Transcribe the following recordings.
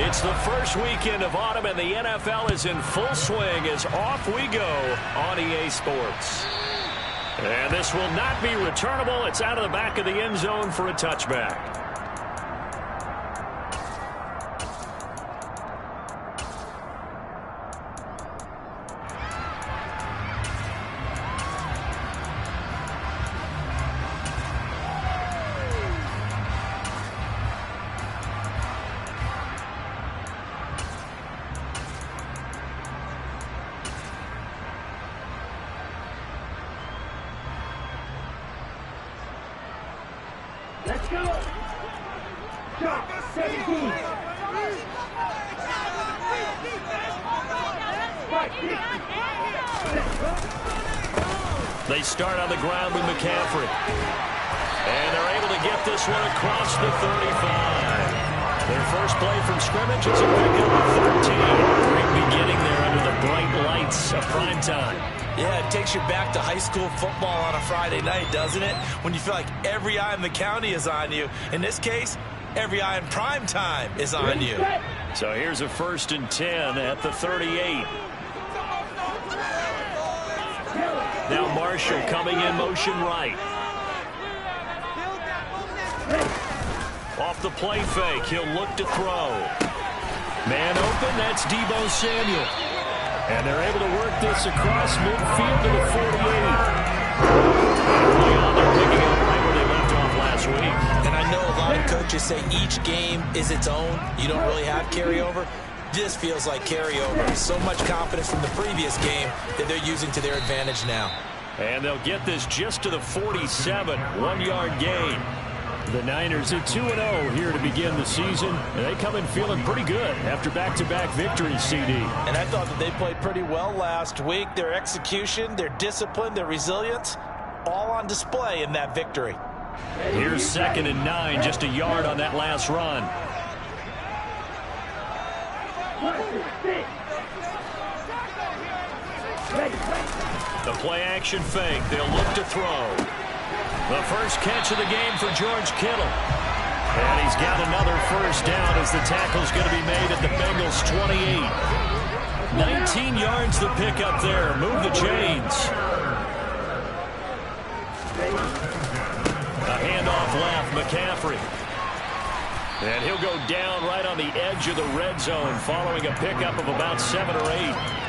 It's the first weekend of autumn, and the NFL is in full swing as off we go on EA Sports. And this will not be returnable. It's out of the back of the end zone for a touchback. Let's go. Shot 17. They start on the ground with McCaffrey. And they're able to get this one across the 35. Their first play from scrimmage is a pickup of 13. Great beginning there under the bright lights of prime time. Yeah, it takes you back to high school football on a Friday night, doesn't it? When you feel like every eye in the county is on you. In this case, every eye in prime time is on you. So here's a 1st and 10 at the 38. Now Marshall coming in motion right. Off the play fake, he'll look to throw. Man open, that's Deebo Samuel. And they're able to work this across midfield to the 48. Early on, they're picking up right where they left off last week. And I know a lot of coaches say each game is its own. You don't really have carryover. This feels like carryover. So much confidence from the previous game that they're using to their advantage now. And they'll get this just to the 47, 1-yard gain. The Niners at 2-0 here to begin the season. And they come in feeling pretty good after back-to-back victories, CD. And I thought that they played pretty well last week. Their execution, their discipline, their resilience, all on display in that victory. Here's 2nd and 9, just a yard on that last run. The play-action fake. They'll look to throw. The first catch of the game for George Kittle. And he's got another first down as the tackle's going to be made at the Bengals' 28. 19 yards to pick up there. Move the chains. A handoff left, McCaffrey. And he'll go down right on the edge of the red zone following a pickup of about 7 or 8.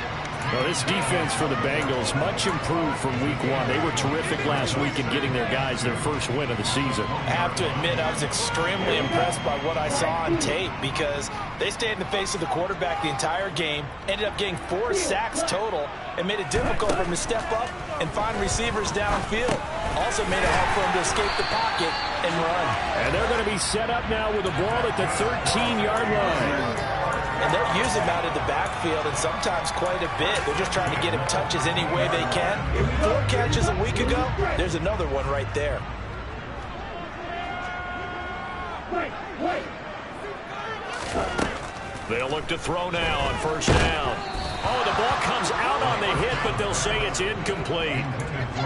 Well, this defense for the Bengals, much improved from week 1. They were terrific last week in getting their guys their first win of the season. I have to admit, I was extremely impressed by what I saw on tape because they stayed in the face of the quarterback the entire game, ended up getting 4 sacks total, and made it difficult for him to step up and find receivers downfield. Also made it hard for him to escape the pocket and run. And they're going to be set up now with the ball at the 13-yard line. And they'll use him out of the backfield, and sometimes quite a bit. They're just trying to get him touches any way they can. 4 catches a week ago. There's another one right there. They'll look to throw now on 1st down. Oh, the ball comes out on the hit, but they'll say it's incomplete.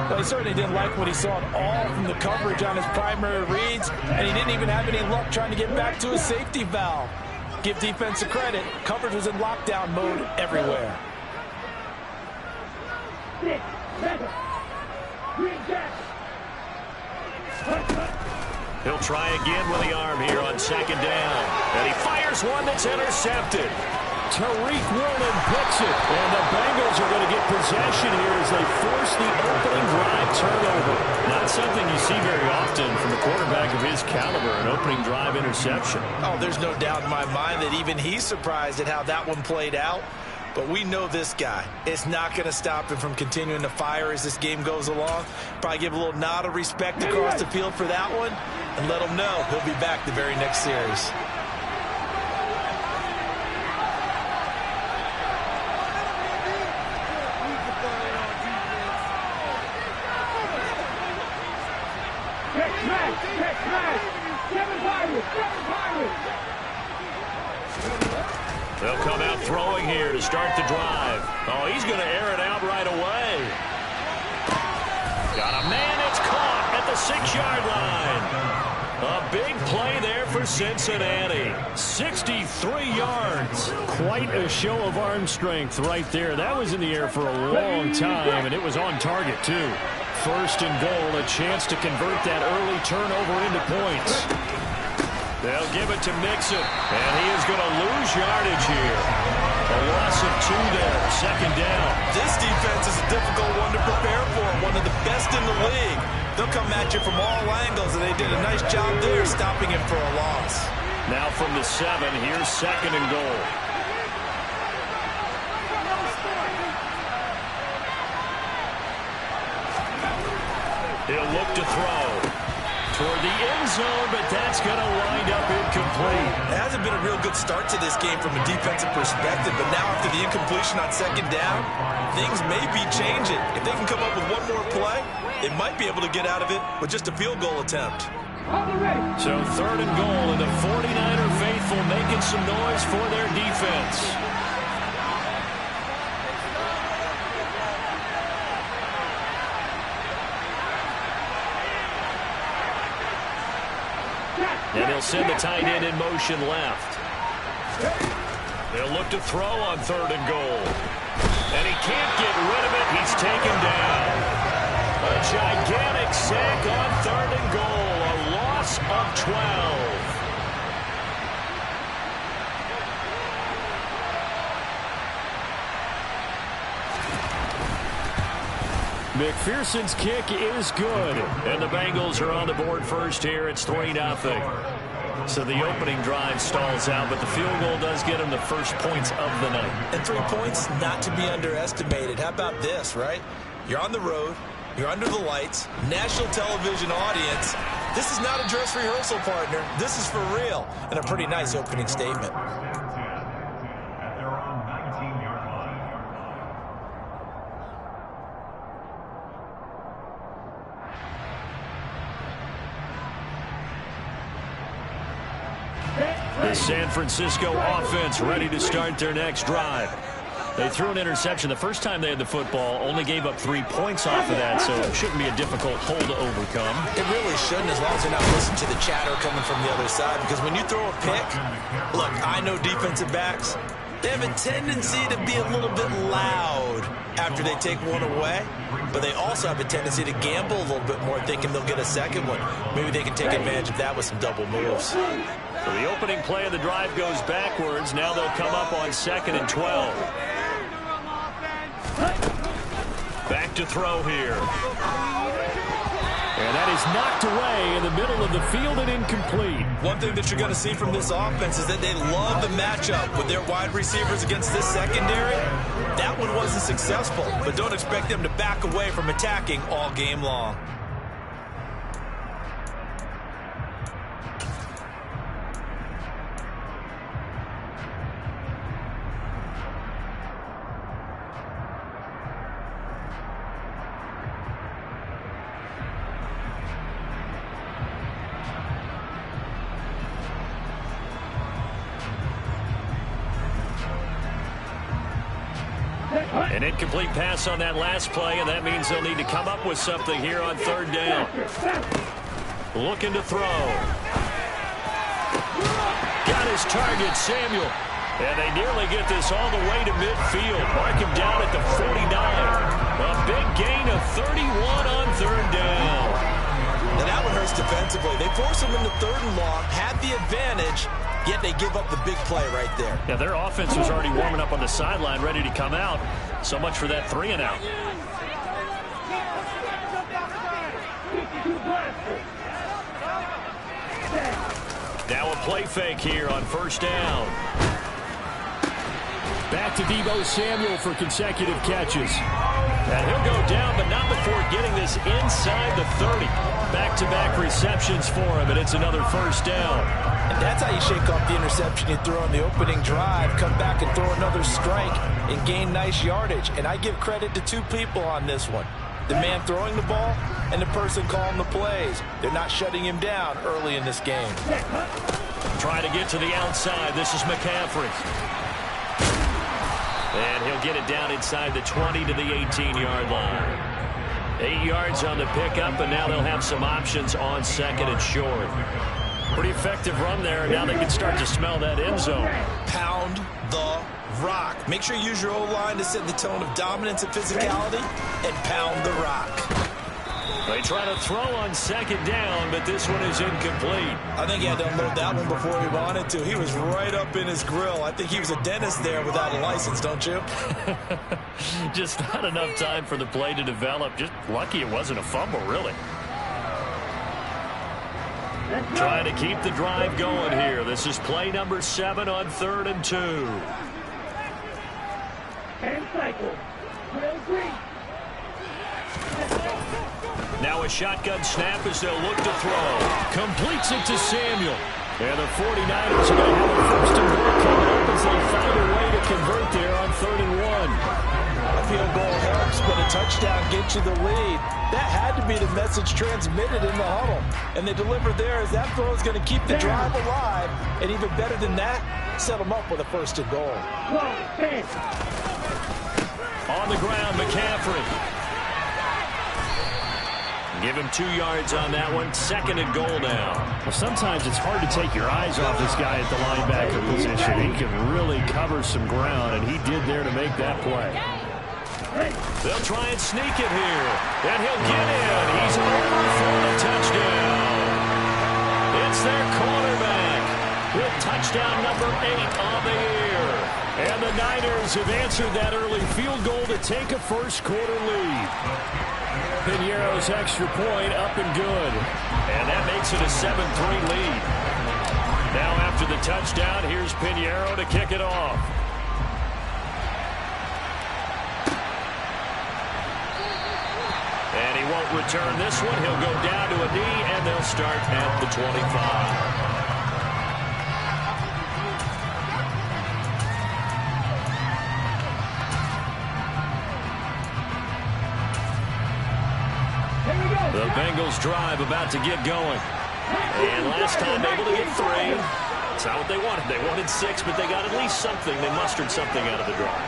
Well, he certainly didn't like what he saw at all from the coverage on his primary reads, and he didn't even have any luck trying to get back to his safety valve. Give defense a credit. Coverage was in lockdown mode everywhere. He'll try again with the arm here on 2nd down. And he fires one that's intercepted. Tariq Woolen picks it. And the Bengals are going to get possession here as they force the opening drive turnover. Not something you see very often from a quarterback of his caliber, an opening drive interception. Oh, there's no doubt in my mind that even he's surprised at how that one played out. But we know this guy. It's not going to stop him from continuing to fire as this game goes along. Probably give a little nod of respect across the field for that one and let him know he'll be back the very next series. They'll come out throwing here to start the drive. Oh, he's going to air it out right away. Got a man, it's caught at the 6-yard line. A big play there for Cincinnati. 63 yards. Quite a show of arm strength right there. That was in the air for a long time, and it was on target, too. First and goal, a chance to convert that early turnover into points. They'll give it to Mixon, and he is going to lose yardage here. A loss of 2 there, second down. This defense is a difficult one to prepare for, one of the best in the league. They'll come at you from all angles, and they did a nice job there stopping him for a loss. Now from the 7, here's second and goal. He'll look to throw toward the end zone, but that's going to wind up incomplete. It hasn't been a real good start to this game from a defensive perspective, but now after the incompletion on second down, things may be changing. If they can come up with one more play, they might be able to get out of it with just a field goal attempt. So third and goal, and the 49er faithful making some noise for their defense. And he'll send the tight end in motion left. They'll look to throw on third and goal. And he can't get rid of it. He's taken down. A gigantic sack on third and goal. A loss of 12. McPherson's kick is good. And the Bengals are on the board first here. It's 3-0. So the opening drive stalls out, but the field goal does get them the first points of the night. And 3 points not to be underestimated. How about this, right? You're on the road. You're under the lights. National television audience. This is not a dress rehearsal, partner. This is for real. And a pretty nice opening statement. The San Francisco offense ready to start their next drive. They threw an interception the first time they had the football, only gave up 3 points off of that, so it shouldn't be a difficult hole to overcome. It really shouldn't, as long as they're not listening to the chatter coming from the other side, because when you throw a pick, look, I know defensive backs, they have a tendency to be a little bit loud after they take one away, but they also have a tendency to gamble a little bit more, thinking they'll get a second one. Maybe they can take advantage of that with some double moves. So the opening play of the drive goes backwards. Now they'll come up on 2nd and 12. Back to throw here. And that is knocked away in the middle of the field and incomplete. One thing that you're going to see from this offense is that they love the matchup with their wide receivers against this secondary. That one wasn't successful, but don't expect them to back away from attacking all game long. An incomplete pass on that last play, and that means they'll need to come up with something here on third down. Looking to throw. Got his target, Samuel. And they nearly get this all the way to midfield. Mark him down at the 49. A big gain of 31 on third down. Now that one hurts defensively. They force him into third and long, had the advantage, yet they give up the big play right there. Yeah, their offense was already warming up on the sideline, ready to come out. So much for that 3 and out. Now a play fake here on first down. Back to Deebo Samuel for consecutive catches. And he'll go down, but not before getting this inside the 30. Back-to-back receptions for him, and it's another first down. And that's how you shake off the interception you threw on the opening drive, come back and throw another strike and gain nice yardage. And I give credit to 2 people on this one. The man throwing the ball and the person calling the plays. They're not shutting him down early in this game. Trying to get to the outside. This is McCaffrey. And he'll get it down inside the 20 to the 18-yard line. 8 yards on the pickup, and now they'll have some options on 2nd and short. Pretty effective run there. Now they can start to smell that end zone. Pound the rock. Make sure you use your O-line to set the tone of dominance and physicality, and pound the rock. They try to throw on second down, but this one is incomplete. I think he had to unload that one before he wanted to. He was right up in his grill. I think he was a dentist there without a license, don't you? Just not enough time for the play to develop. Just lucky it wasn't a fumble, really. Trying to keep the drive going here. This is play number 7 on 3rd and 2. And cycle. Drill 3. Now a shotgun snap as they'll look to throw. Completes it to Samuel. And the 49ers are going to have a first and goal coming up as they find a way to convert there on 3rd and 1. A field goal helps, but a touchdown gets you the lead. That had to be the message transmitted in the huddle. And they delivered there as that throw is going to keep the drive alive. And even better than that, set them up with a first and goal. On the ground, McCaffrey. Give him 2 yards on that one. 2nd and goal now. Well, sometimes it's hard to take your eyes off this guy at the linebacker position. He can really cover some ground, and he did there to make that play. They'll try and sneak it here, and he'll get in. He's over for the touchdown. It's their quarterback with touchdown number 8 on the year. And the Niners have answered that early field goal to take a first-quarter lead. Piñeiro's extra point up and good. And that makes it a 7-3 lead. Now after the touchdown, here's Piñeiro to kick it off. And he won't return this one. He'll go down to a knee, and they'll start at the 25. The Bengals drive about to get going. And last time able to get 3. That's not what they wanted. They wanted 6, but they got at least something. They mustered something out of the drive.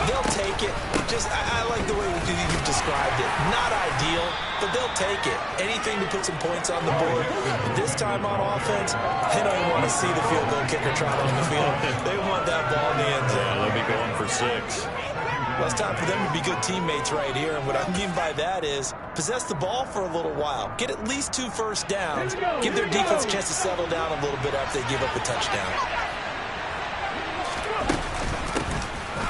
They'll take it. I like the way you've described it. Not ideal, but they'll take it. Anything to put some points on the board. But this time on offense, they don't even want to see the field goal kicker trot on the field. They want that ball in the end zone. Yeah, they'll be going for 6. Well, it's time for them to be good teammates right here. And what I mean by that is possess the ball for a little while. Get at least 2 first downs. Give their defense a chance to settle down a little bit after they give up a touchdown.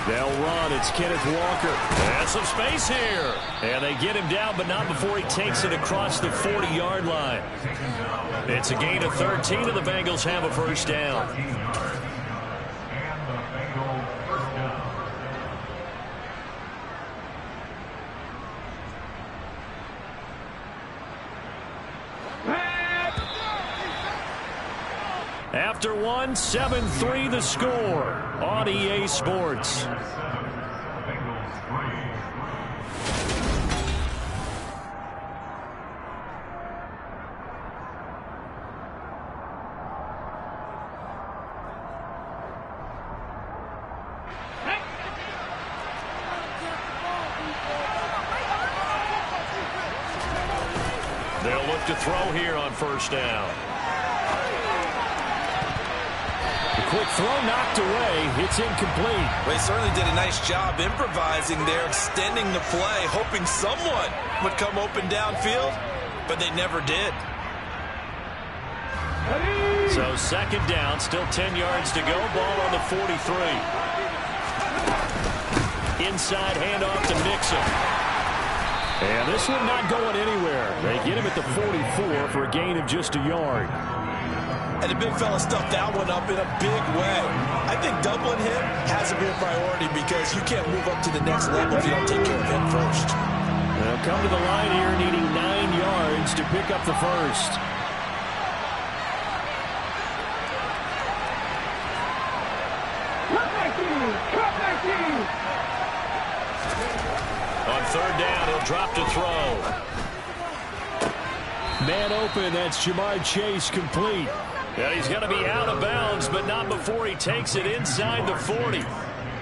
They'll run. It's Kenneth Walker. And some space here. And they get him down, but not before he takes it across the 40-yard line. It's a gain of 13, and the Bengals have a first down. After 1, 7-3 the score on EA Sports. They'll look to throw here on first down. Quick throw knocked away. It's incomplete. They certainly did a nice job improvising there, extending the play, hoping someone would come open downfield, but they never did. So 2nd down, still 10 yards to go. Ball on the 43. Inside handoff to Mixon. And this one not going anywhere. They get him at the 44 for a gain of just a yard. And the big fella stuffed that one up in a big way. I think doubling him has to be a priority because you can't move up to the next level if you don't take care of him first. They'll come to the line here needing 9 yards to pick up the first. On 3rd down, he'll drop to throw. Man open, that's Jamar Chase complete. Yeah, he's going to be out of bounds, but not before he takes it inside the 40.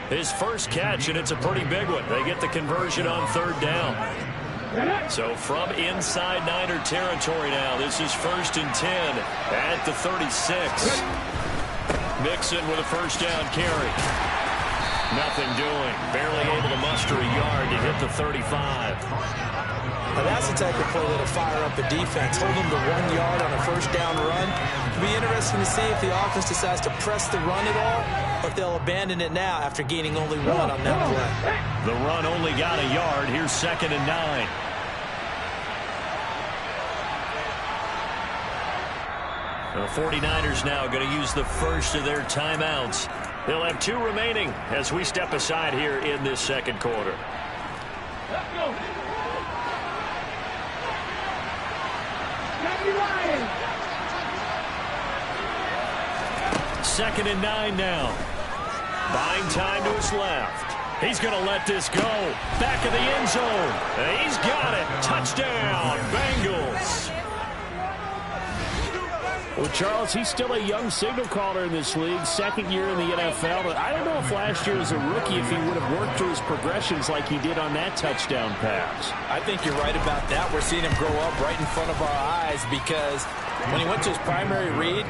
His first catch, and it's a pretty big one. They get the conversion on 3rd down. So from inside Niner territory now, this is 1st and 10 at the 36. Mixon with a first down carry. Nothing doing. Barely able to muster a yard to hit the 35. Now that's the type of play that'll fire up the defense. Hold them to 1 yard on a first down run. It'll be interesting to see if the offense decides to press the run at all, or if they'll abandon it now after gaining only 1 on that play. The run only got a yard. Here's 2nd and 9. The 49ers now going to use the first of their timeouts. They'll have 2 remaining as we step aside here in this second quarter. Let's go. 2nd and 9 now. Buying time to his left. He's going to let this go. Back of the end zone. He's got it. Touchdown, Bengals. Well, Charles, he's still a young signal caller in this league, 2nd year in the NFL. But I don't know if last year as a rookie, if he would have worked through his progressions like he did on that touchdown pass. I think you're right about that. We're seeing him grow up right in front of our eyes because when he went to his primary read,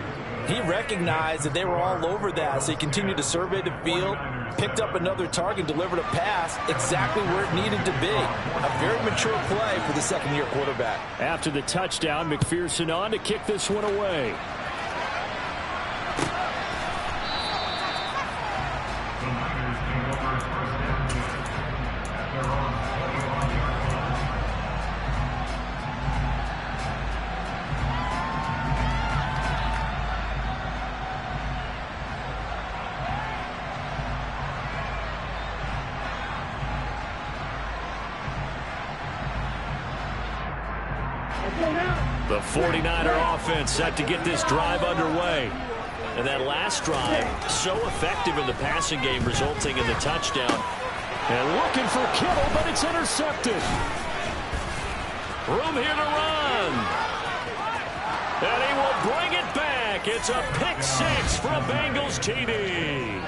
he recognized that they were all over that, so he continued to survey the field, picked up another target, delivered a pass exactly where it needed to be. A very mature play for the second-year quarterback. After the touchdown, McPherson on to kick this one away. The 49er offense set to get this drive underway. And that last drive, so effective in the passing game, resulting in the touchdown. And looking for Kittle, but it's intercepted. Room here to run. And he will bring it back. It's a pick 6 for a Bengals TD.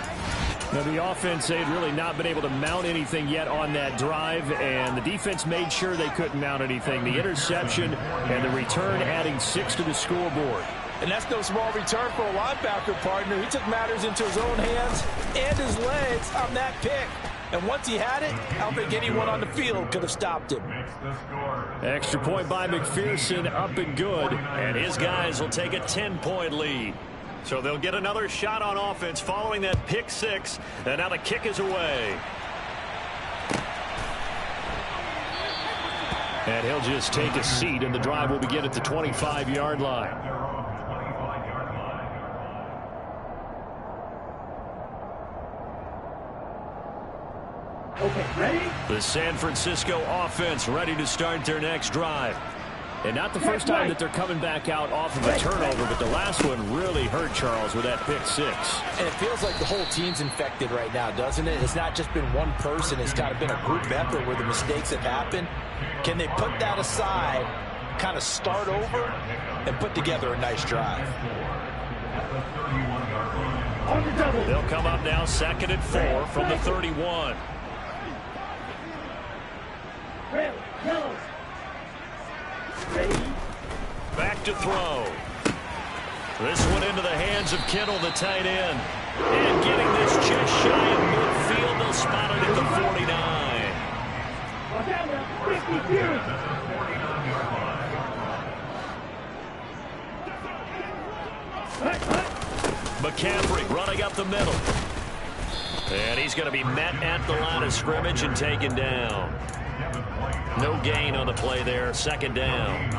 Now, the offense, they'd really not been able to mount anything yet on that drive, and the defense made sure they couldn't mount anything. The interception and the return adding 6 to the scoreboard. And that's no small return for a linebacker partner. He took matters into his own hands and his legs on that pick. And once he had it, I don't think anyone on the field could have stopped him. Extra point by McPherson, up and good. And his guys will take a 10-point lead. So they'll get another shot on offense following that pick 6. And now the kick is away. And he'll just take a seat, and the drive will begin at the 25-yard line. Okay, ready? The San Francisco offense ready to start their next drive. And not the first time that they're coming back out off of a turnover, but the last one really hurt Charles with that pick 6. And it feels like the whole team's infected right now, doesn't it? It's not just been one person. It's kind of been a group effort where the mistakes have happened. Can they put that aside, kind of start over, and put together a nice drive? They'll come up now 2nd and 4 from the 31. Back to throw. This one into the hands of Kittle, the tight end. And getting this just shy of midfield. They'll spot it at the 49. McCaffrey running up the middle. And he's going to be met at the line of scrimmage and taken down. No gain on the play there. 2nd down.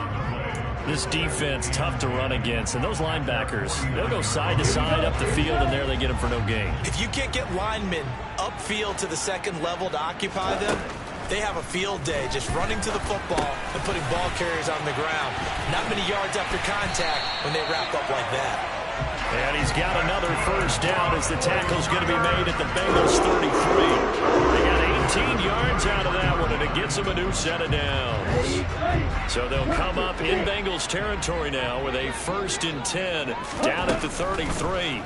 This defense tough to run against, and those linebackers, they'll go side to side up the field, and there they get them for no gain. If you can't get linemen upfield to the second level to occupy them, they have a field day just running to the football and putting ball carriers on the ground. Not many yards after contact when they wrap up like that. And he's got another first down as the tackle's going to be made at the Bengals 33. They got 18 yards out of that one, and it gets them a new set of downs. So they'll come up in Bengals territory now with a 1st and 10 down at the 33.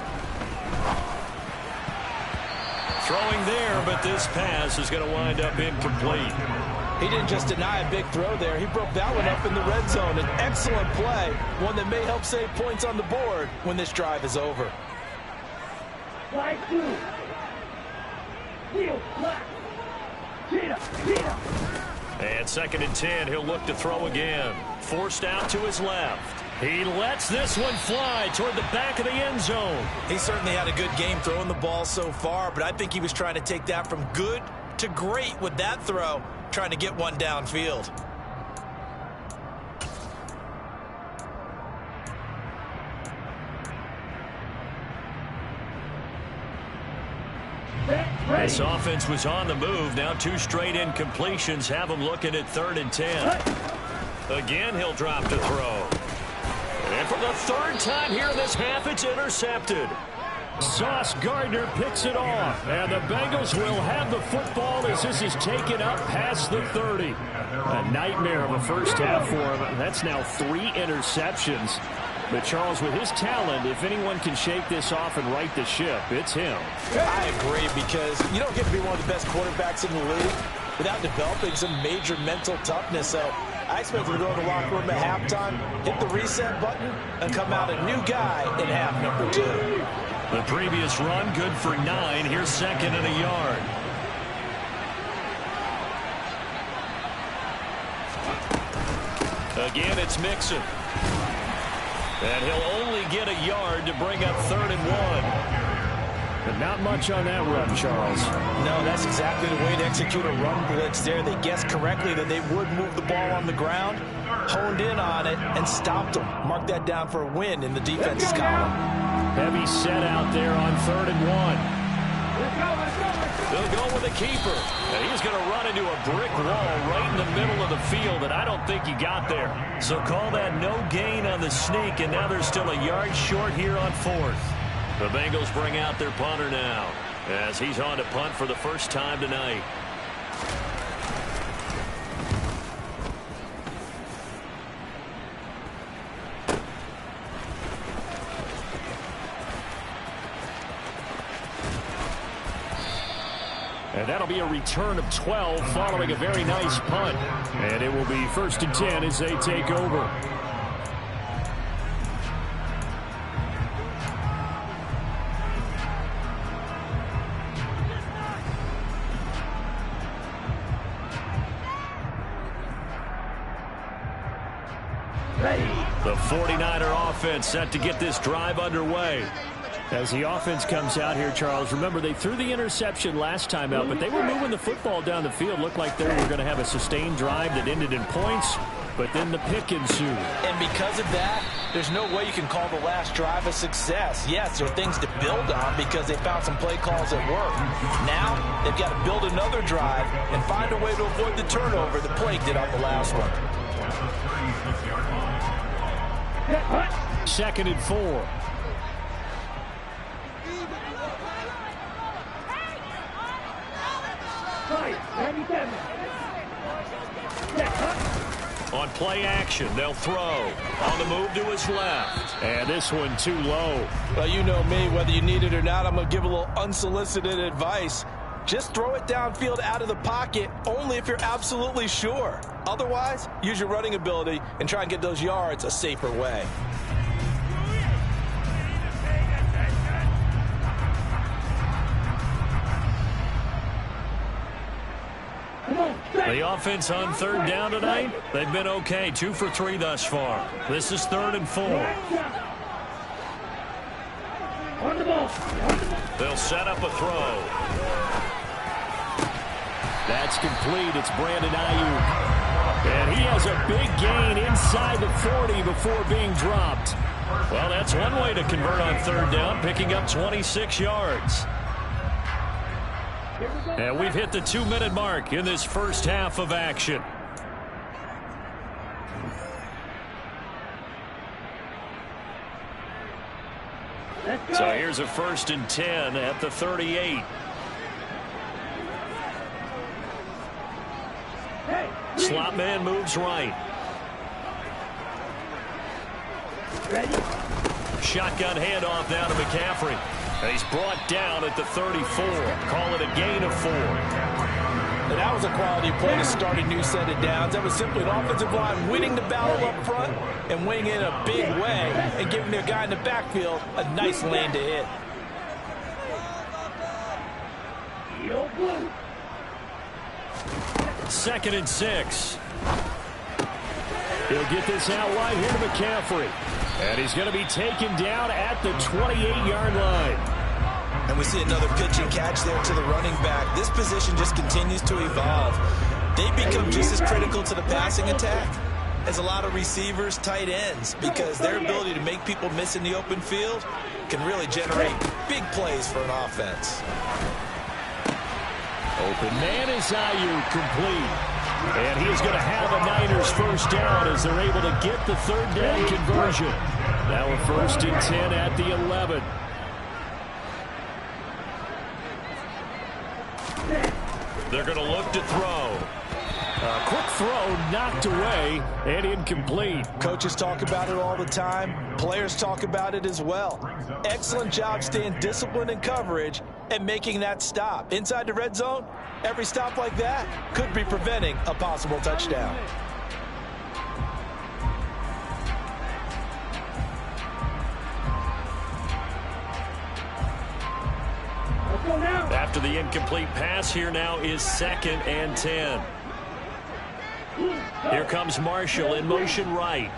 Throwing there, but this pass is going to wind up incomplete. He didn't just deny a big throw there. He broke that one up in the red zone. An excellent play, one that may help save points on the board when this drive is over. And 2nd and 10, he'll look to throw again. Forced out to his left. He lets this one fly toward the back of the end zone. He certainly had a good game throwing the ball so far, but I think he was trying to take that from good to great with that throw, trying to get one downfield. This offense was on the move. Now 2 straight incompletions have him looking at 3rd and 10. Again, he'll drop to throw. And for the 3rd time here in this half, it's intercepted. Sauce Gardner picks it off, and the Bengals will have the football as this is taken up past the 30. A nightmare of a first half for him. That's now 3 interceptions. But, Charles, with his talent, if anyone can shake this off and right the ship, it's him. I agree, because you don't get to be one of the best quarterbacks in the league without developing some major mental toughness. So I expect him to go to the locker room at halftime, hit the reset button, and come out a new guy in half number 2. The previous run, good for 9. Here's 2nd and a yard. Again, it's Mixon. And he'll only get a yard to bring up 3rd and 1. But not much on that run, Charles. No, that's exactly the way to execute a run blitz there. They guessed correctly that they would move the ball on the ground, honed in on it, and stopped them. Mark that down for a win in the defense's column. Heavy set out there on 3rd and 1. They'll go with a keeper. And he's going to run into a brick wall right in the middle of the field, and I don't think he got there. So call that no gain on the sneak, and now they're still a yard short here on 4th. The Bengals bring out their punter now as he's on to punt for the first time tonight. And that'll be a return of 12 following a very nice punt. And it will be 1st and 10 as they take over. The 49er offense set to get this drive underway. As the offense comes out here, Charles, remember they threw the interception last time out, but they were moving the football down the field. Looked like they were going to have a sustained drive that ended in points, but then the pick ensued. And because of that, there's no way you can call the last drive a success. Yes, there are things to build on because they found some play calls that work. Now, they've got to build another drive and find a way to avoid the turnover the plague did on the last one. 2nd and 4. On play action, they'll throw. On the move to his left. And this one too low. Well, you know me, whether you need it or not, I'm going to give a little unsolicited advice. Just throw it downfield out of the pocket only if you're absolutely sure. Otherwise, use your running ability and try and get those yards a safer way. The offense on 3rd down tonight, they've been okay. 2 for 3 thus far. This is 3rd and 4. They'll set up a throw. That's complete. It's Brandon Ayuk. And he has a big gain inside the 40 before being dropped. Well, that's one way to convert on 3rd down, picking up 26 yards. And we've hit the 2-minute mark in this first half of action. So here's a 1st and 10 at the 38. Slot man moves right. Shotgun handoff down to McCaffrey. And he's brought down at the 34. Call it a gain of 4. And that was a quality play to start a new set of downs. That was simply an offensive line winning the battle up front and winning in a big way and giving their guy in the backfield a nice lane to hit. Second and 6. He'll get this out wide here to McCaffrey. And he's going to be taken down at the 28-yard line. And we see another pitch and catch there to the running back. This position just continues to evolve. They become just as critical to the passing attack as a lot of receivers, tight ends, because their ability to make people miss in the open field can really generate big plays for an offense. Open man is Ayuk, complete. And he is going to have a Niners first down as they're able to get the third down conversion. Now a 1st and 10 at the 11. They're going to look to throw. A quick throw knocked away and incomplete. Coaches talk about it all the time. Players talk about it as well. Excellent job staying disciplined in coverage and making that stop. Inside the red zone, every stop like that could be preventing a possible touchdown. After the incomplete pass, here now is 2nd and 10. Here comes Marshall in motion right.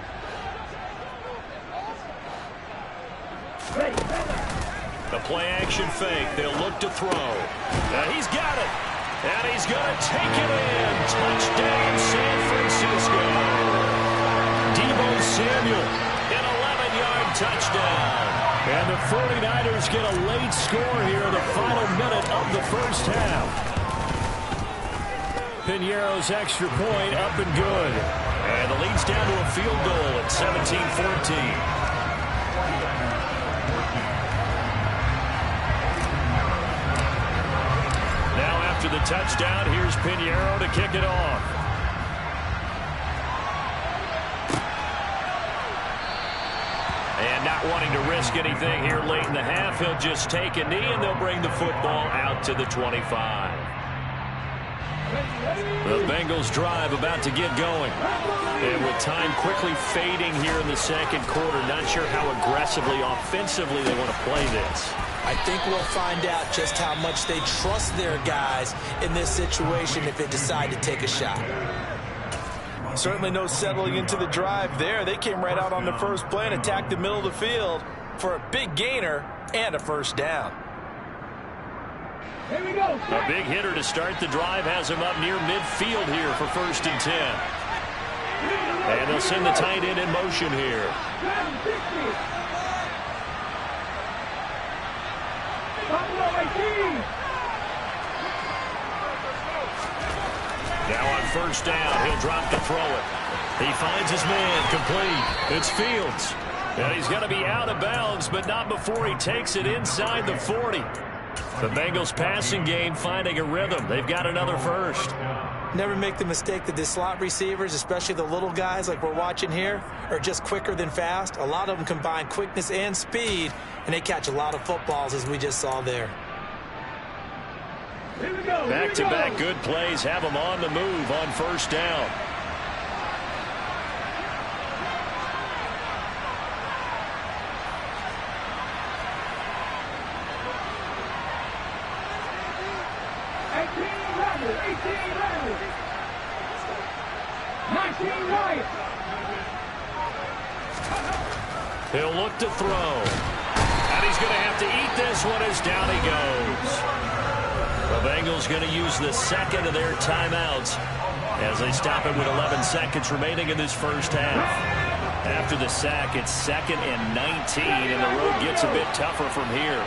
The play action fake. They'll look to throw. And he's got it. And he's going to take it in. Touchdown, San Francisco. Deebo Samuel, an 11-yard touchdown. And the 49ers get a late score here in the final minute of the first half. Piñeiro's extra point up and good. And the lead's down to a field goal at 17-14. After the touchdown, here's Piñeiro to kick it off. And not wanting to risk anything here late in the half, he'll just take a knee and they'll bring the football out to the 25. The Bengals drive about to get going. And with time quickly fading here in the second quarter, not sure how aggressively, offensively they want to play this. I think we'll find out just how much they trust their guys in this situation if they decide to take a shot. Certainly no settling into the drive there. They came right out on the first play and attacked the middle of the field for a big gainer and a first down. Here we go. A big hitter to start the drive has him up near midfield here for 1st and 10. And they'll send the tight end in motion here. Now on 1st down, he'll drop to throw it. He finds his man, complete. It's Fields. And he's going to be out of bounds, but not before he takes it inside the 40. The Bengals passing game finding a rhythm. They've got another first. Never make the mistake that the slot receivers, especially the little guys like we're watching here, are just quicker than fast. A lot of them combine quickness and speed, and they catch a lot of footballs as we just saw there. Back-to-back good plays have them on the move on 1st down. He'll look to throw. And he's going to have to eat this one as down he goes. The Bengals going to use the second of their timeouts as they stop it with 11 seconds remaining in this first half. After the sack, it's 2nd and 19, and the road gets a bit tougher from here.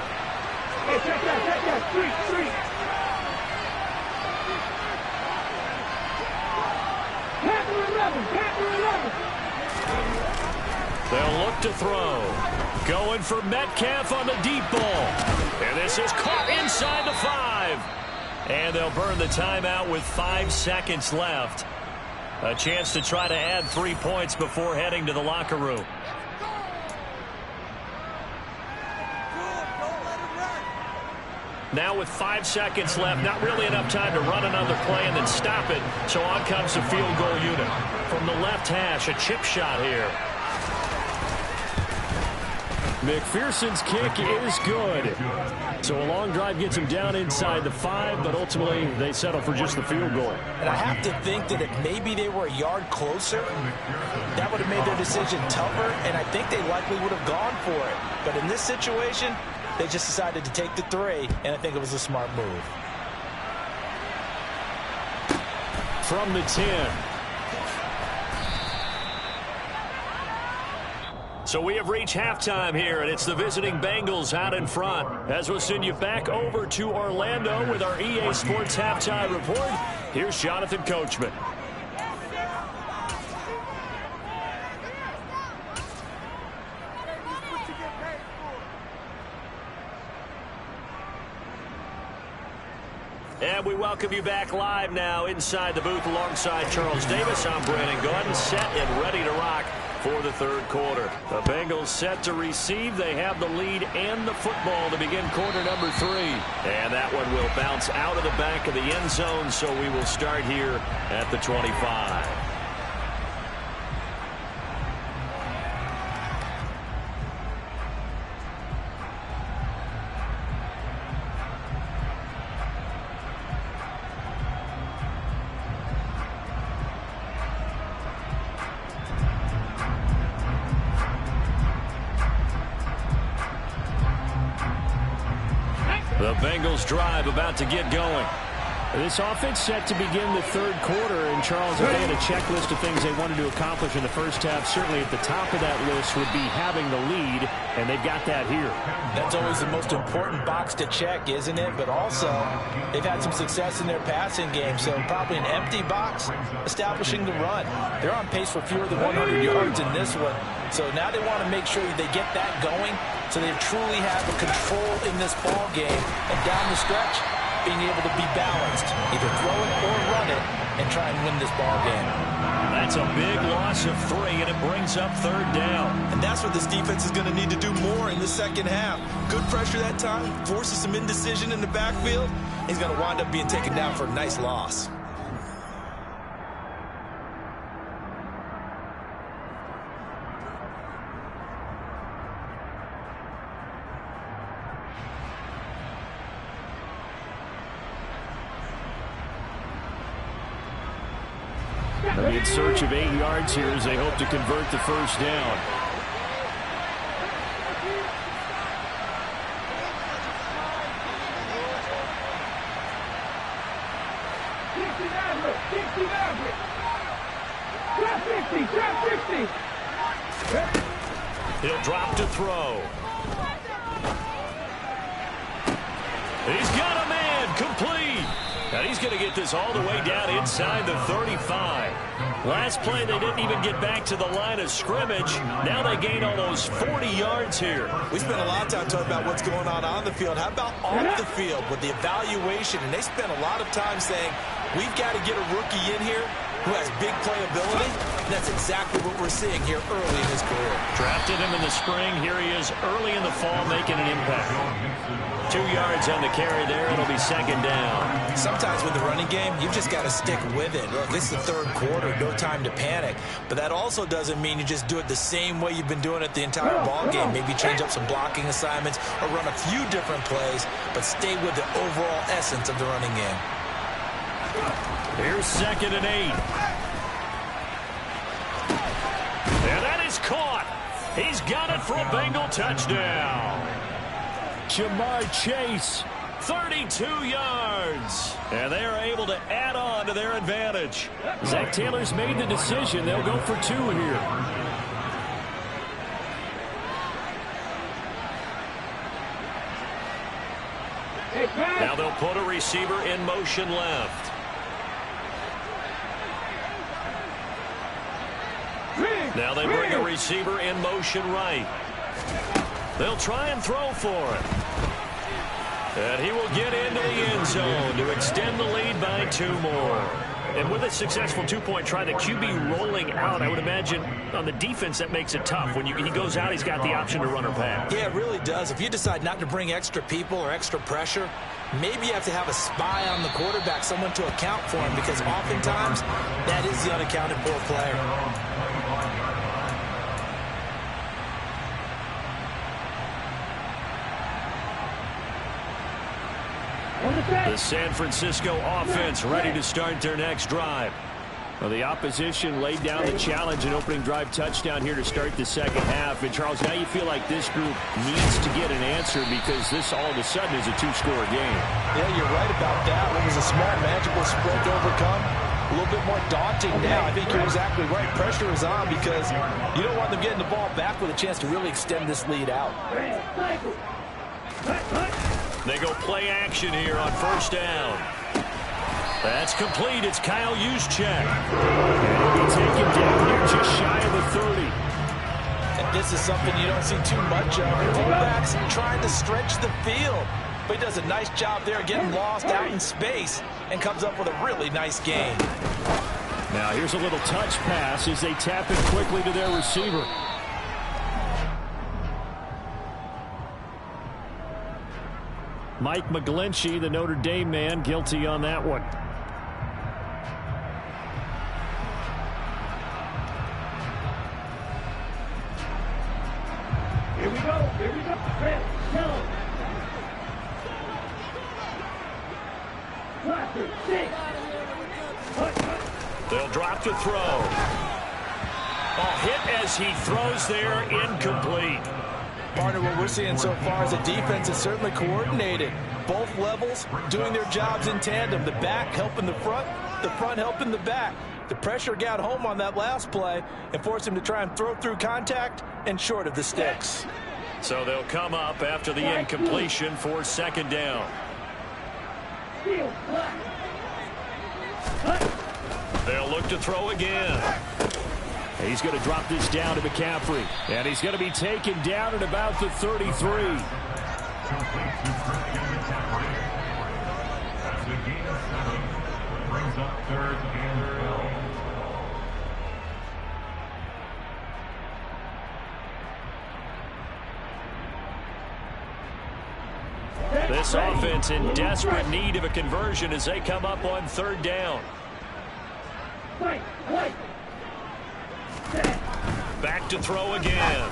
They'll look to throw. Going for Metcalf on the deep ball. And this is caught inside the 5. And they'll burn the timeout with 5 seconds left. A chance to try to add 3 points before heading to the locker room. Now with 5 seconds left, not really enough time to run another play and then stop it. So on comes the field goal unit. From the left hash, a chip shot here. McPherson's kick is good. So a long drive gets him down inside the 5, but ultimately they settle for just the field goal. And I have to think that if maybe they were a yard closer, that would have made their decision tougher, and I think they likely would have gone for it. But in this situation, they just decided to take the 3, and I think it was a smart move. From the 10. So we have reached halftime here, and it's the visiting Bengals out in front. As we'll send you back over to Orlando with our EA Sports Halftime Report, here's Jonathan Coachman. And we welcome you back live now inside the booth alongside Charles Davis. I'm Brandon Gordon, set and ready to rock for the third quarter. The Bengals set to receive. They have the lead and the football to begin quarter number 3. And that one will bounce out of the back of the end zone, so we will start here at the 25. The Bengals drive about to get going. This offense set to begin the third quarter, and Charles, if they had a checklist of things they wanted to accomplish in the first half, certainly at the top of that list would be having the lead, and they've got that here. That's always the most important box to check, isn't it? But also, they've had some success in their passing game, so probably an empty box, establishing the run. They're on pace for fewer than 100 yards in this one, so now they want to make sure they get that going, so they truly have a control in this ball game, and down the stretch, being able to be balanced, either throw it or run it, and try and win this ball game. That's a big loss of 3, and it brings up third down. And that's what this defense is going to need to do more in the second half. Good pressure that time, forces some indecision in the backfield. He's going to wind up being taken down for a nice loss. In search of 8 yards here as they hope to convert the first down. He'll drop to throw. He's got a man, complete. And he's going to get this all the way down inside the 35. Last play, they didn't even get back to the line of scrimmage. Now they gain almost 40 yards here. We spent a lot of time talking about what's going on the field. How about off the field with the evaluation? And they spent a lot of time saying, we've got to get a rookie in here who has big playability. And that's exactly what we're seeing here early in his career. Drafted him in the spring. Here he is early in the fall making an impact. 2 yards on the carry there. It'll be second down. Sometimes with the running game, you've just got to stick with it. Look, this is the third quarter, no time to panic. But that also doesn't mean you just do it the same way you've been doing it the entire ball game. Maybe change up some blocking assignments or run a few different plays, but stay with the overall essence of the running game. Here's 2nd and 8. And that is caught. He's got it for a Bengal touchdown. Jamar Chase, 32 yards. And they are able to add on to their advantage. Zach Taylor's made the decision. They'll go for 2 here. Now they'll put a receiver in motion left. Now they bring a receiver in motion right. They'll try and throw for it. And he will get into the end zone to extend the lead by 2 more. And with a successful two-point try, the QB rolling out, I would imagine on the defense that makes it tough. When he goes out, he's got the option to run or pass. Yeah, it really does. If you decide not to bring extra people or extra pressure, maybe you have to have a spy on the quarterback, someone to account for him, because oftentimes that is the unaccounted for player. The San Francisco offense ready to start their next drive. Well, the opposition laid down the challenge and opening drive touchdown here to start the second half. And, Charles, now you feel like this group needs to get an answer because this all of a sudden is a two-score game. Yeah, you're right about that. It was a small, magical spread to overcome. A little bit more daunting now. I think you're exactly right. Pressure is on because you don't want them getting the ball back with a chance to really extend this lead out. They go play action here on first down. That's complete. It's Kyle Juszczyk. And he'll be taken down here just shy of the 30. And this is something you don't see too much of. Fullbacks trying to stretch the field. But he does a nice job there getting lost out in space and comes up with a really nice gain. Now here's a little touch pass as they tap it quickly to their receiver. Mike McGlinchey, the Notre Dame man, guilty on that one. Here we go. Here we go. Red, yellow. Cluster, 6. They'll drop to throw. A hit as he throws there, incomplete. Partner, what we're seeing so far is the defense is certainly coordinated. Both levels doing their jobs in tandem. The back helping the front helping the back. The pressure got home on that last play and forced him to try and throw through contact and short of the sticks. So they'll come up after the incompletion for second down. They'll look to throw again. He's going to drop this down to McCaffrey. And he's going to be taken down at about the 33. This offense in desperate need of a conversion as they come up on third down. Back to throw again.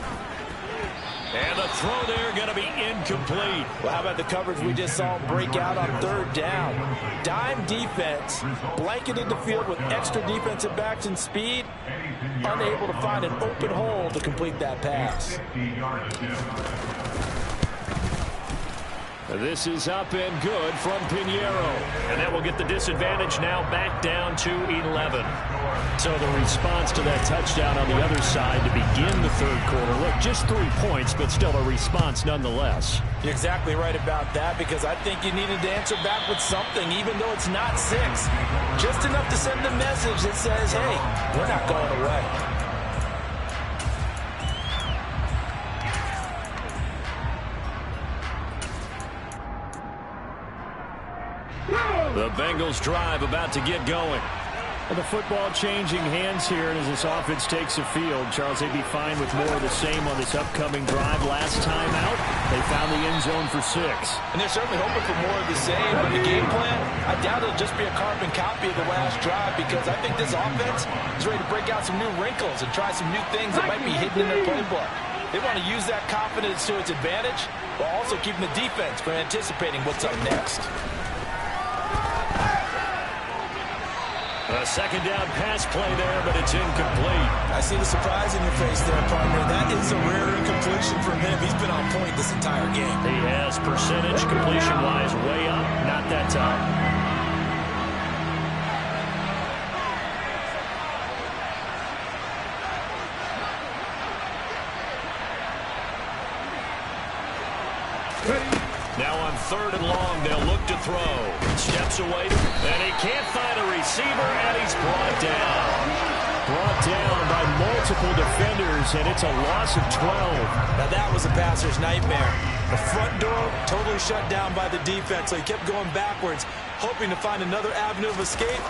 And the throw there going to be incomplete. Well, how about the coverage we just saw break out on third down? Dime defense, blanketed the field with extra defensive backs and speed, unable to find an open hole to complete that pass. This is up and good from Pinheiro. And that will get the disadvantage now back down to 11. So the response to that touchdown on the other side to begin the third quarter. Look, just 3 points, but still a response nonetheless. You're exactly right about that because I think you needed to answer back with something, even though it's not 6. Just enough to send a message that says, hey, we're not going away. The Bengals drive about to get going. Well, the football changing hands here as this offense takes the field. Charles, they'd be fine with more of the same on this upcoming drive. Last time out, they found the end zone for 6. And they're certainly hoping for more of the same, but the game plan, I doubt it'll just be a carbon copy of the last drive because I think this offense is ready to break out some new wrinkles and try some new things that might be hidden in their playbook. They want to use that confidence to its advantage while also keeping the defense from anticipating what's up next. A second down pass play there, but it's incomplete. I see the surprise in your face there, partner. That is a rare incompletion from him. He's been on point this entire game. He has percentage completion-wise way up, not that time. Now on third and long, they'll look to throw. Steps away, and he can't find a receiver, and he's brought down. Brought down by multiple defenders, and it's a loss of 12. Now that was a passer's nightmare. The front door totally shut down by the defense, so he kept going backwards, hoping to find another avenue of escape.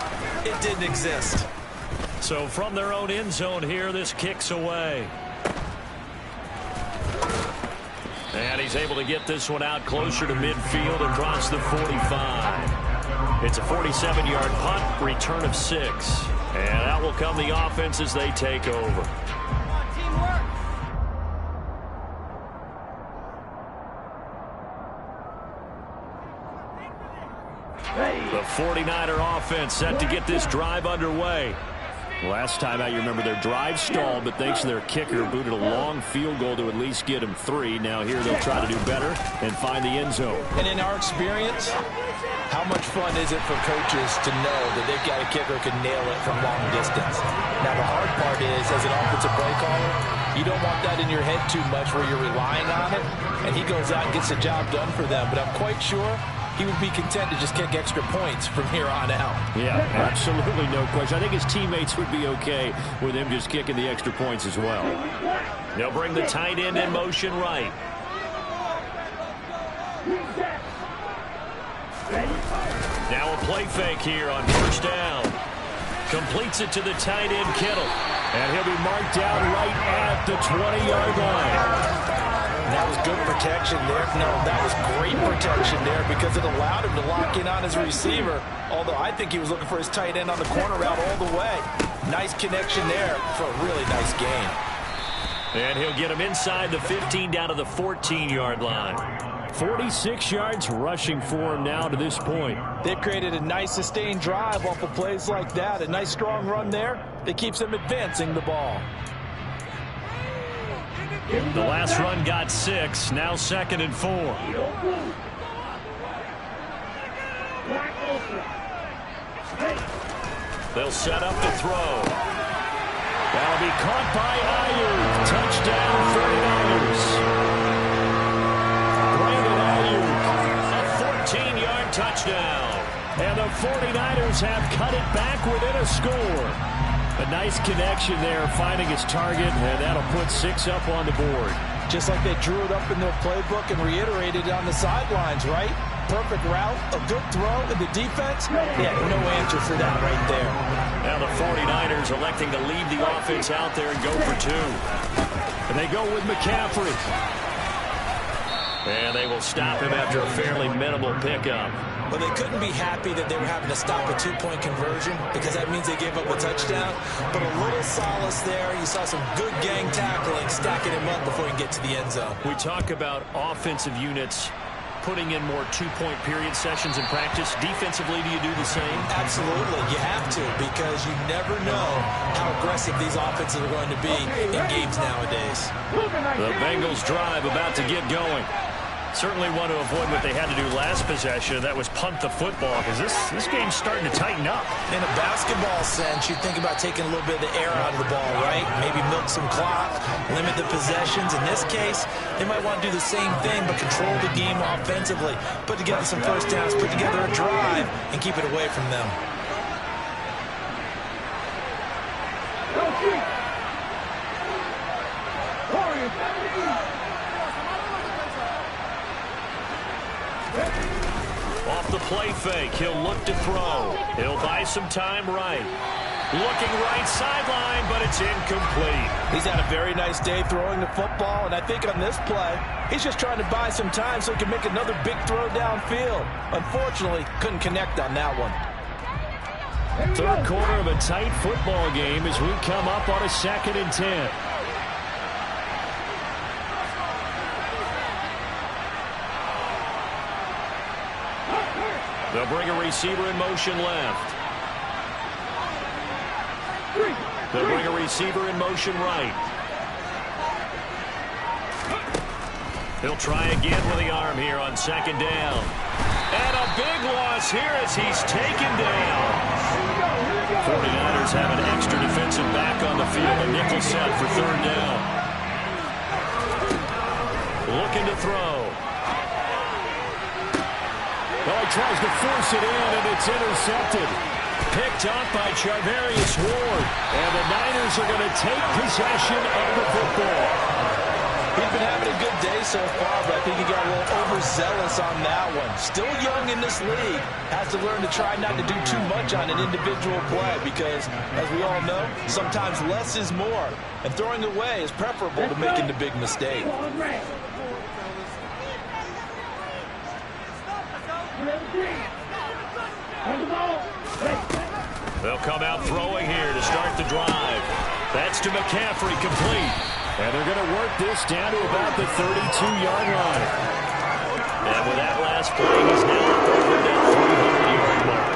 It didn't exist. So from their own end zone here, this kicks away. And he's able to get this one out closer to midfield across the 45. It's a 47-yard punt, return of 6. And out will come the offense as they take over. The 49er offense set to get this drive underway. Last time out, you remember their drive stalled, but thanks to their kicker, booted a long field goal to at least get them 3. Now here they'll try to do better and find the end zone. And in our experience, how much fun is it for coaches to know that they've got a kicker who can nail it from long distance? Now the hard part is, as an offensive play caller, you don't want that in your head too much where you're relying on it, and he goes out and gets the job done for them. But I'm quite sure he would be content to just kick extra points from here on out. Yeah, absolutely no question. I think his teammates would be okay with him just kicking the extra points as well. They'll bring the tight end in motion right. Now a play fake here on first down. Completes it to the tight end, Kittle. And he'll be marked down right at the 20-yard line. That was good protection there. No, that was great protection there because it allowed him to lock in on his receiver. Although I think he was looking for his tight end on the corner route all the way. Nice connection there for a really nice gain. And he'll get him inside the 15 down to the 14-yard line. 46 yards rushing for him now to this point. They've created a nice sustained drive off of plays like that. A nice strong run there that keeps them advancing the ball. The last run got 6. Now 2nd and 4. They'll set up to throw. That'll be caught by Ayuk. Touchdown 49ers. Brandon Ayuk. A 14-yard touchdown. And the 49ers have cut it back within a score. A nice connection there, finding his target, and that'll put 6 up on the board. Just like they drew it up in their playbook and reiterated it on the sidelines, right? Perfect route, a good throw, and the defense, yeah, no answer for that right there. Now the 49ers electing to leave the offense out there and go for 2. And they go with McCaffrey. And they will stop him after a fairly minimal pickup. Well, they couldn't be happy that they were having to stop a 2-point conversion because that means they gave up a touchdown. But a little solace there. You saw some good gang tackling, stacking him up before he can get to the end zone. We talk about offensive units putting in more 2-point period sessions in practice. Defensively, do you do the same? Absolutely. You have to because you never know how aggressive these offenses are going to be in games nowadays. The Bengals drive about to get going. Certainly want to avoid what they had to do last possession. That was punt the football because this game's starting to tighten up. In a basketball sense, you think about taking a little bit of the air out of the ball, right? Maybe milk some clock, limit the possessions. In this case, they might want to do the same thing but control the game offensively. Put together some first downs, put together a drive, and keep it away from them. Off the play fake, he'll look to throw. He'll buy some time right. Looking right sideline, but it's incomplete. He's had a very nice day throwing the football, and I think on this play, he's just trying to buy some time so he can make another big throw downfield. Unfortunately, couldn't connect on that one. Third quarter of a tight football game as we come up on a 2nd and 10. They'll bring a receiver in motion left. They'll bring a receiver in motion right. He'll try again with the arm here on 2nd down. And a big loss here as he's taken down. 49ers have an extra defensive back on the field. A nickel set for 3rd down. Looking to throw. Well, he tries to force it in, and it's intercepted. Picked up by Charvarius Ward. And the Niners are going to take possession of the football. He's been having a good day so far, but I think he got a little overzealous on that one. Still young in this league. Has to learn to try not to do too much on an individual play because, as we all know, sometimes less is more. And throwing away is preferable to making the big mistake. They'll come out throwing here to start the drive. That's to McCaffrey, complete. And they're going to work this down to about the 32-yard line. And with that last play, he's now up over that 300-yard mark.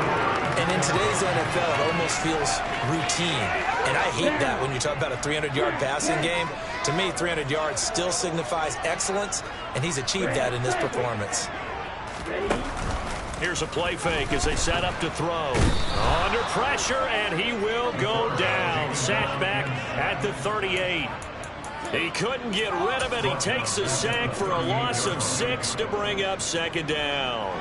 And in today's NFL, it almost feels routine. And I hate that when you talk about a 300-yard passing game. To me, 300 yards still signifies excellence, and he's achieved that in this performance. Here's a play fake as they set up to throw. Under pressure, and he will go down. Sacked back at the 38. He couldn't get rid of it. He takes a sack for a loss of 6 to bring up second down.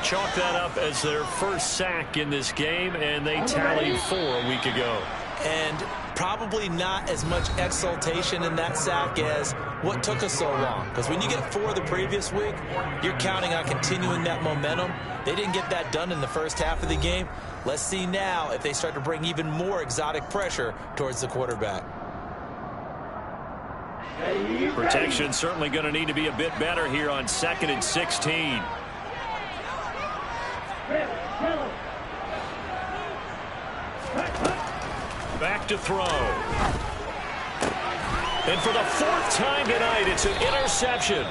Chalk that up as their first sack in this game, and they tallied 4 a week ago. And probably not as much exultation in that sack as what took us so long. Because when you get 4 the previous week, you're counting on continuing that momentum. They didn't get that done in the first half of the game. Let's see now if they start to bring even more exotic pressure towards the quarterback. Protection certainly going to need to be a bit better here on 2nd and 16. Back to throw. And for the 4th time tonight, it's an interception.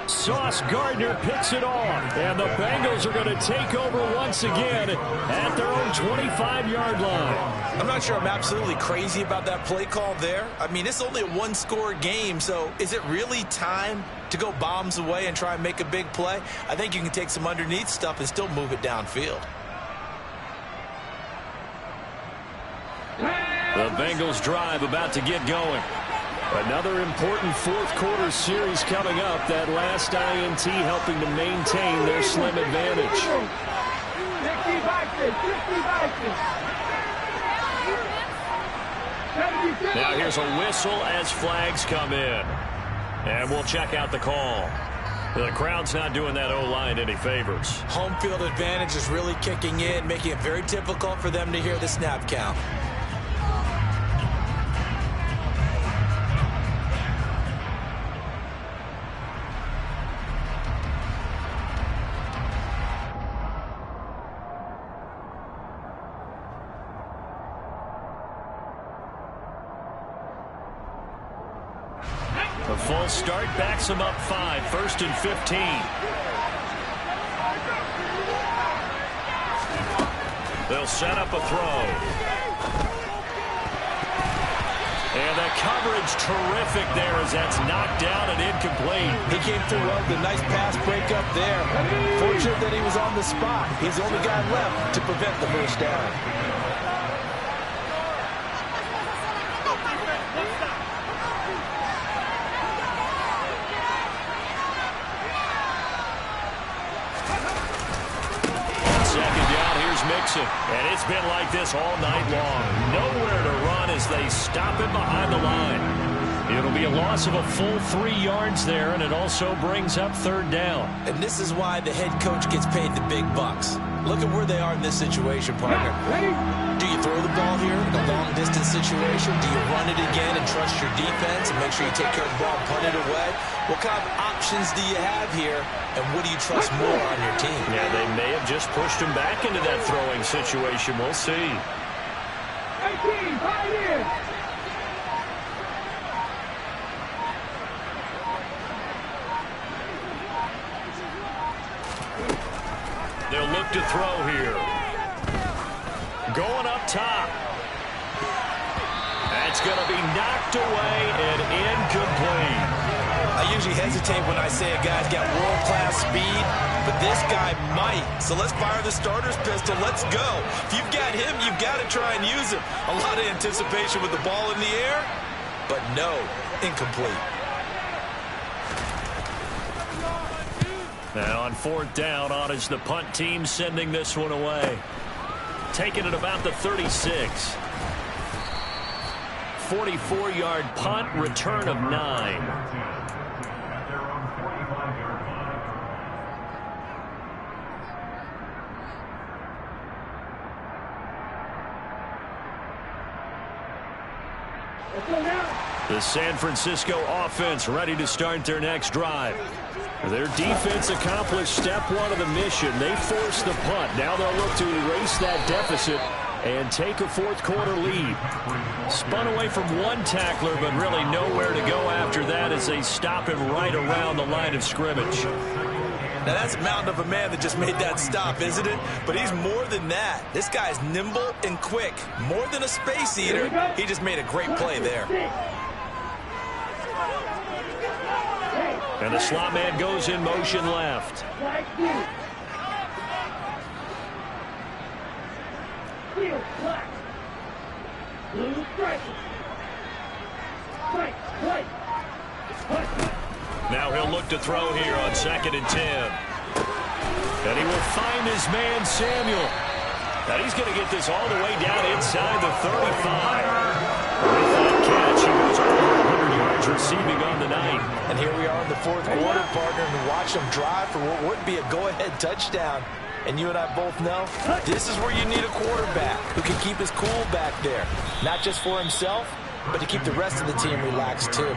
Sauce Gardner picks it off. And the Bengals are going to take over once again at their own 25-yard line. I'm not sure I'm absolutely crazy about that play call there. I mean, it's only a 1-score game, so is it really time to go bombs away and try and make a big play? I think you can take some underneath stuff and still move it downfield. The Bengals drive about to get going. Another important 4th quarter series coming up. That last INT helping to maintain their slim advantage. Now here's a whistle as flags come in. And we'll check out the call. The crowd's not doing that O-line any favors. Home field advantage is really kicking in, making it very difficult for them to hear the snap count. The full start backs them up 5, 1st and 15. They'll set up a throw. And the coverage terrific there as that's knocked down and incomplete. He came through well with a nice pass break up there. Fortunate that he was on the spot. He's the only guy left to prevent the first down. And it's been like this all night long. Nowhere to run as they stop him behind the line. It'll be a loss of a full 3 yards there, and it also brings up 3rd down. And this is why the head coach gets paid the big bucks. Look at where they are in this situation, partner. Do you throw the ball here in a long-distance situation? Do you run it again and trust your defense and make sure you take care of the ball and punt it away? What kind of options do you have here, and what do you trust more on your team? Yeah, they may have just pushed him back into that throwing situation. We'll see. 18, pioneer. They'll look to throw here. Going up top. That's going to be knocked away and incomplete. I usually hesitate when I say a guy's got world-class speed, but this guy might. So let's fire the starter's pistol. Let's go. If you've got him, you've got to try and use him. A lot of anticipation with the ball in the air, but no, incomplete. And on 4th down, on is the punt team sending this one away. Taking it about the 36. 44-yard punt, return of 9. The San Francisco offense ready to start their next drive. Their defense accomplished step one of the mission. They forced the punt. Now they'll look to erase that deficit and take a fourth-quarter lead. Spun away from one tackler, but really nowhere to go after that as they stop him right around the line of scrimmage. Now, that's a mountain of a man that just made that stop, isn't it? But he's more than that. This guy's nimble and quick. More than a space eater. He just made a great play there. And the slot man goes in motion left. Now he'll look to throw here on 2nd and 10. And he will find his man, Samuel. And he's going to get this all the way down inside the 35. With that catch, he goes over 100 yards receiving on the night. And here we are in the fourth quarter, partner, and watch him drive for what would be a go-ahead touchdown. And you and I both know this is where you need a quarterback who can keep his cool back there. Not just for himself, but to keep the rest of the team relaxed, too.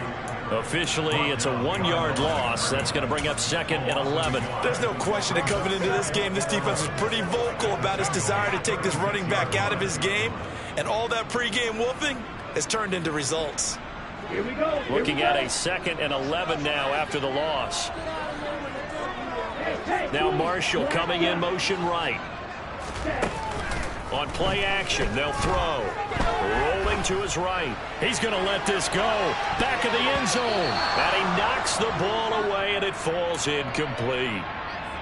Officially, it's a 1-yard loss. That's going to bring up 2nd and 11. There's no question that coming into this game, this defense is pretty vocal about his desire to take this running back out of his game. And all that pregame wolfing has turned into results. Here we go. Looking at a 2nd and 11 now after the loss. Now Marshall coming in motion right. On play action, they'll throw. Rolling to his right. He's going to let this go. Back of the end zone. And he knocks the ball away, and it falls incomplete.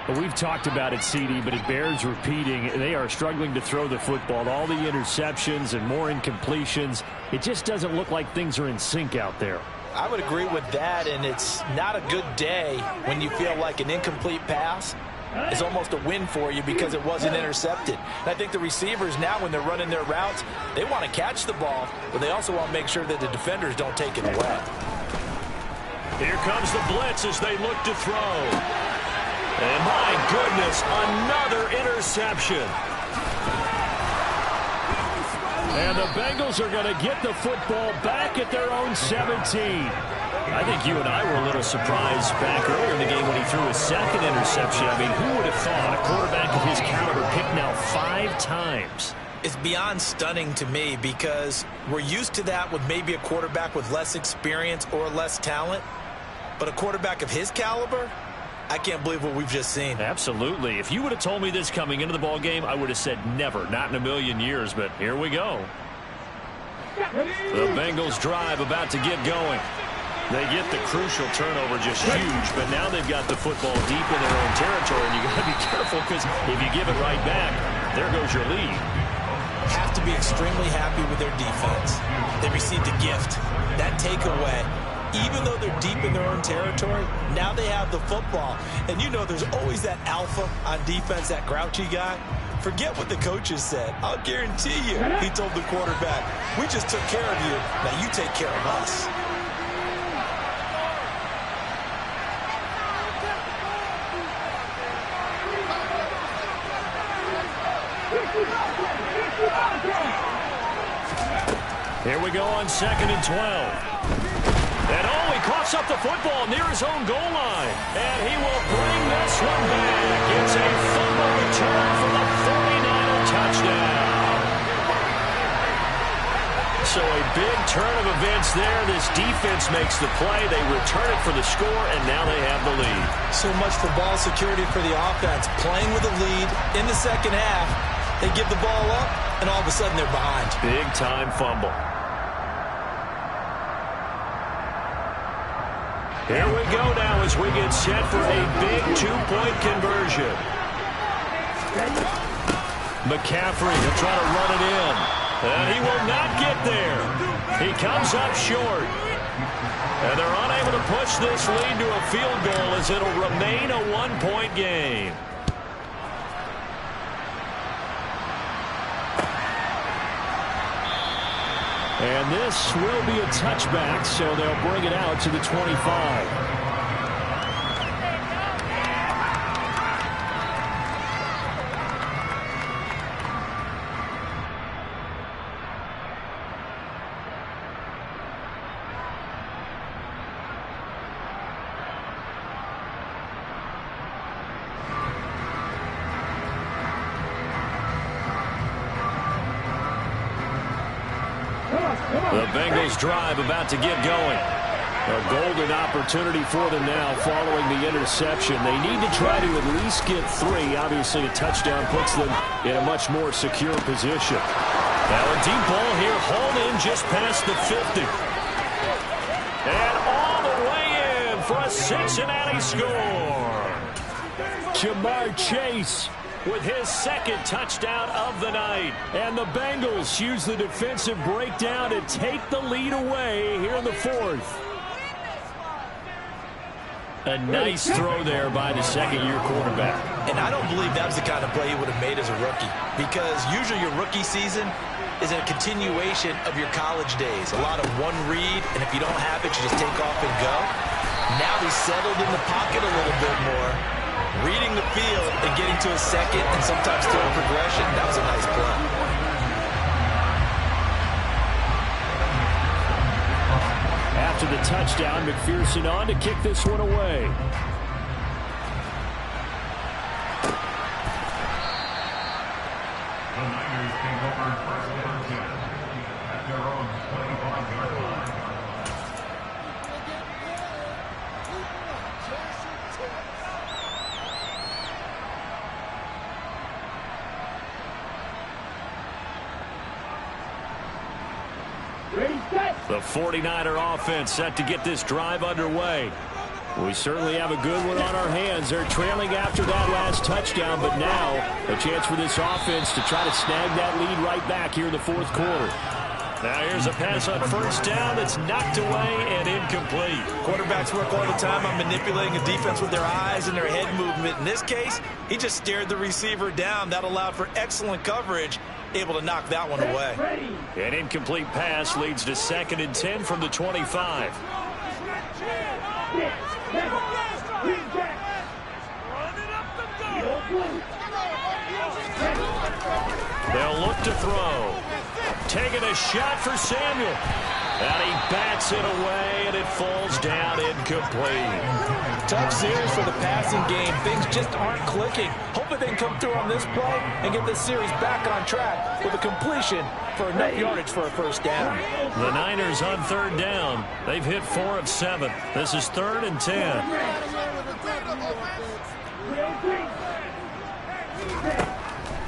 Well, we've talked about it, CD, but it bears repeating. They are struggling to throw the football. All the interceptions and more incompletions. It just doesn't look like things are in sync out there. I would agree with that, and it's not a good day when you feel like an incomplete pass is almost a win for you because it wasn't intercepted. And I think the receivers now, when they're running their routes, they want to catch the ball, but they also want to make sure that the defenders don't take it away. Here comes the blitz as they look to throw. And my goodness, another interception. And the Bengals are going to get the football back at their own 17. I think you and I were a little surprised back earlier in the game when he threw his 2nd interception. I mean, who would have thought a quarterback of his caliber picked now 5 times? It's beyond stunning to me because we're used to that with maybe a quarterback with less experience or less talent. But a quarterback of his caliber, I can't believe what we've just seen. Absolutely. If you would have told me this coming into the ball game, I would have said never, not in a million years. But here we go. The Bengals drive about to get going. They get the crucial turnover, just huge, but now they've got the football deep in their own territory, and you got to be careful because if you give it right back, there goes your lead. Have to be extremely happy with their defense. They received a gift. That takeaway, even though they're deep in their own territory, now they have the football. And you know there's always that alpha on defense, that grouchy guy. Forget what the coaches said. I'll guarantee you, he told the quarterback, we just took care of you. Now you take care of us. Here we go on 2nd and 12. And oh, he coughs up the football near his own goal line. And he will bring this one back. It's a fumble return for the 49er touchdown. So a big turn of events there. This defense makes the play. They return it for the score, and now they have the lead. So much for ball security for the offense. Playing with a lead in the second half. They give the ball up, and all of a sudden they're behind. Big-time fumble. Here we go now as we get set for a big 2-point conversion. McCaffrey will try to run it in. And he will not get there. He comes up short. And they're unable to push this lead to a field goal as it'll remain a 1-point game. And this will be a touchback, so they'll bring it out to the 25. The Bengals drive about to get going. A golden opportunity for them now following the interception. They need to try to at least get 3. Obviously, a touchdown puts them in a much more secure position. Now a deep ball here, hauled in just past the 50. And all the way in for a Cincinnati score. Jamar Chase with his second touchdown of the night. And the Bengals use the defensive breakdown to take the lead away here in the 4th. A nice throw there by the second-year quarterback. And I don't believe that was the kind of play he would have made as a rookie, because usually your rookie season is a continuation of your college days. A lot of one read, and if you don't have it, you just take off and go. Now he's settled in the pocket a little bit more, reading the field and getting to a second and sometimes third progression. That was a nice play. After the touchdown, McPherson on to kick this one away. The Niners take over first and 10 at their own 25-yard line. The 49er offense set to get this drive underway. We certainly have a good one on our hands. They're trailing after that last touchdown, but now a chance for this offense to try to snag that lead right back here in the 4th quarter. Now here's a pass on first down that's knocked away and incomplete. Quarterbacks work all the time on manipulating a defense with their eyes and their head movement. In this case, he just stared the receiver down. That allowed for excellent coverage, able to knock that one away. An incomplete pass leads to 2nd and 10 from the 25. They'll look to throw. Taking a shot for Samuel. And he bats it away, and it falls down incomplete. Tough series for the passing game. Things just aren't clicking. Hoping they can come through on this play and get this series back on track with a completion for enough yardage for a first down. The Niners on 3rd down. They've hit 4 of 7. This is 3rd and 10.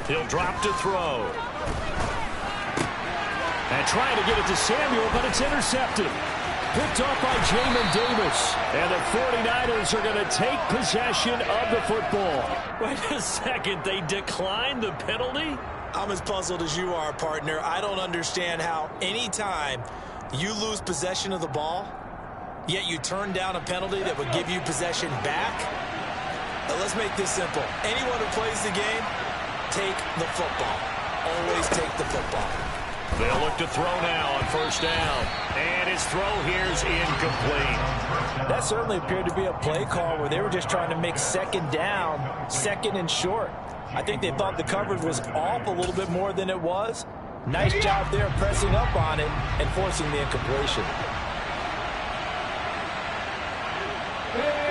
He'll drop to throw. And trying to get it to Samuel, but it's intercepted. Picked off by Jamin Davis. And the 49ers are going to take possession of the football. Wait a second. They declined the penalty? I'm as puzzled as you are, partner. I don't understand how any time you lose possession of the ball, yet you turn down a penalty that would give you possession back. Let's make this simple. Anyone who plays the game, take the football. Always take the football. They'll look to throw now on first down. And his throw here's incomplete. That certainly appeared to be a play call where they were just trying to make 2nd down, 2nd and short. I think they thought the coverage was off a little bit more than it was. Nice job there pressing up on it and forcing the incompletion.